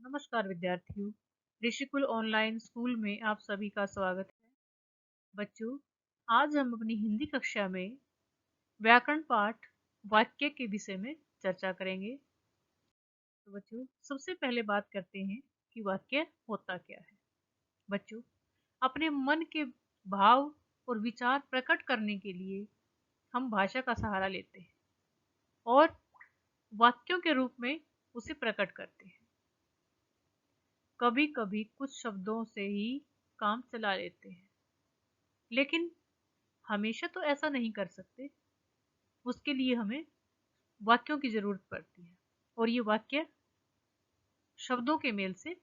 नमस्कार विद्यार्थियों। Rishikul online school में आप सभी का स्वागत है। बच्चों, आज हम अपनी हिंदी कक्षा में व्याकरण पाठ वाक्य के विषय में चर्चा करेंगे। तो बच्चों, सबसे पहले बात करते हैं कि वाक्य होता क्या है। बच्चों, अपने मन के भाव और विचार प्रकट करने के लिए हम भाषा का सहारा लेते हैं और वाक्यों के रूप में उसे प्रकट करते हैं। कभी कभी कुछ शब्दों से ही काम चला लेते हैं, लेकिन हमेशा तो ऐसा नहीं कर सकते। उसके लिए हमें वाक्यों की जरूरत पड़ती है और ये वाक्य शब्दों के मेल से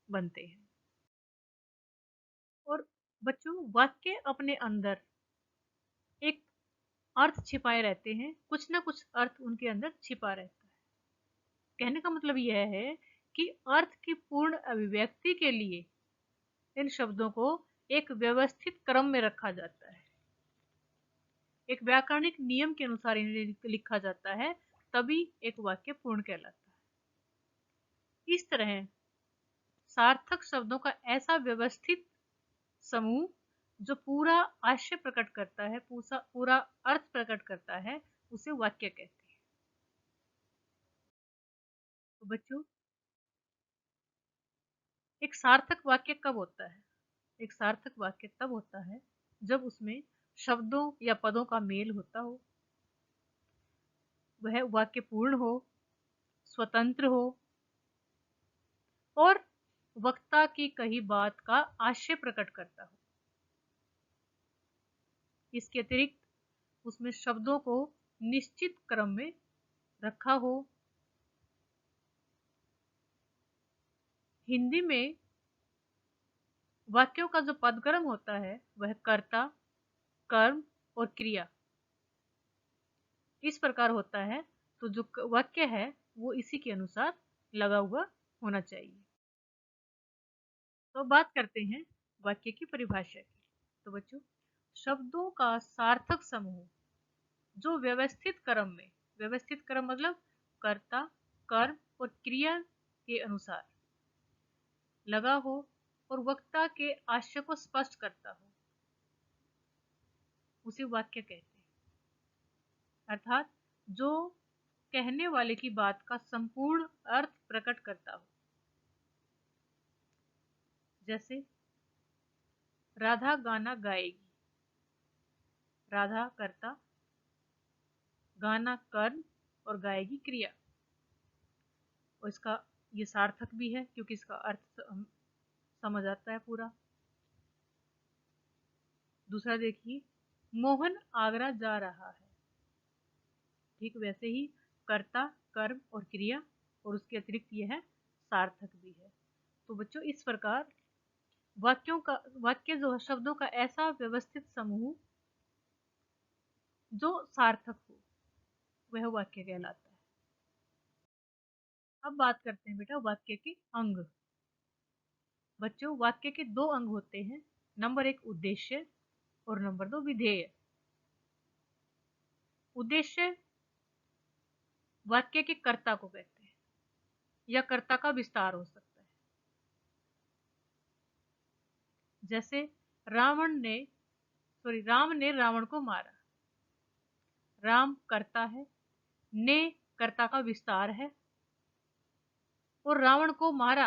बनते हैं। और बच्चों, वाक्य अपने अंदर एक अर्थ छिपाए रहते हैं, कुछ ना कुछ अर्थ उनके अंदर छिपा रहता है। कहने का मतलब यह है कि अर्थ की पूर्ण अभिव्यक्ति के लिए इन शब्दों को एक व्यवस्थित क्रम में रखा जाता है, एक व्याकरणिक नियम के अनुसार इन्हें लिखा जाता है, तभी एक वाक्य पूर्ण कहलाता है। इस तरह सार्थक शब्दों का ऐसा व्यवस्थित समूह जो पूरा आशय प्रकट करता है, पूरा पूरा अर्थ प्रकट करता है, उसे वाक्य कहते हैं। तो बच्चों, एक सार्थक वाक्य कब होता है? एक सार्थक वाक्य तब होता है जब उसमें शब्दों या पदों का मेल होता हो, वह वाक्य पूर्ण हो, स्वतंत्र हो और वक्ता की कही बात का आशय प्रकट करता हो। इसके अतिरिक्त उसमें शब्दों को निश्चित क्रम में रखा हो। हिंदी में वाक्यों का जो पदक्रम होता है वह कर्ता, कर्म और क्रिया इस प्रकार होता है। तो जो वाक्य है वो इसी के अनुसार लगा हुआ होना चाहिए। तो बात करते हैं वाक्य की परिभाषा की। तो बच्चों, शब्दों का सार्थक समूह जो व्यवस्थित क्रम में, व्यवस्थित क्रम मतलब कर्ता, कर्म और क्रिया के अनुसार लगा हो और वक्ता के आशय को स्पष्ट करता हो, उसे वाक्य कहते हैं। अर्थात जो कहने वाले की बात का संपूर्ण अर्थ प्रकट करता हो। जैसे राधा गाना गाएगी, राधा कर्ता, गाना कर्म और गाएगी क्रिया। और इसका ये सार्थक भी है क्योंकि इसका अर्थ समझ आता है पूरा। दूसरा देखिए, मोहन आगरा जा रहा है। ठीक वैसे ही कर्ता, कर्म और क्रिया और उसके अतिरिक्त यह है सार्थक भी है। तो बच्चों, इस प्रकार वाक्य जो है शब्दों का ऐसा व्यवस्थित समूह जो सार्थक हो, वह वाक्य कहलाता है। अब बात करते हैं बेटा वाक्य के अंग। बच्चों, वाक्य के दो अंग होते हैं, नंबर एक उद्देश्य और नंबर दो विधेय। उद्देश्य वाक्य के कर्ता को कहते हैं या कर्ता का विस्तार हो सकता है। जैसे राम ने रावण को मारा। राम कर्ता है, ने कर्ता का विस्तार है और रावण को मारा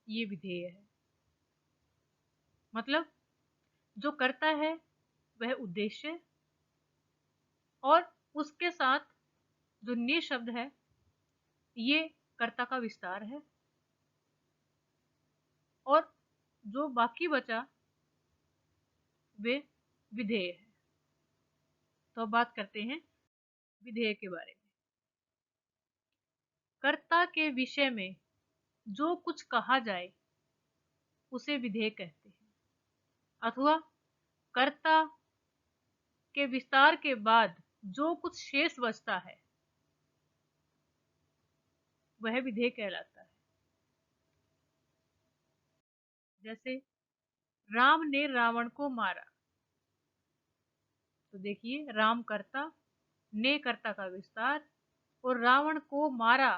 ये विधेय है। मतलब जो कर्ता है वह उद्देश्य और उसके साथ जो ने शब्द है ये कर्ता का विस्तार है और जो बाकी बचा वे विधेय है। तो अब बात करते हैं विधेय के बारे में। कर्ता के विषय में जो कुछ कहा जाए उसे विधेय कहते हैं, अथवा कर्ता के विस्तार के बाद जो कुछ शेष बचता है वह विधेय कहलाता है। जैसे राम ने रावण को मारा। तो देखिए, राम कर्ता, ने कर्ता का विस्तार और रावण को मारा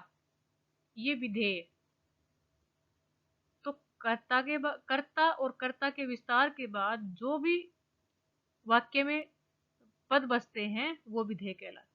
ये विधेय। कर्ता और कर्ता के विस्तार के बाद जो भी वाक्य में पद बसते हैं वो विधेय कहलाते हैं।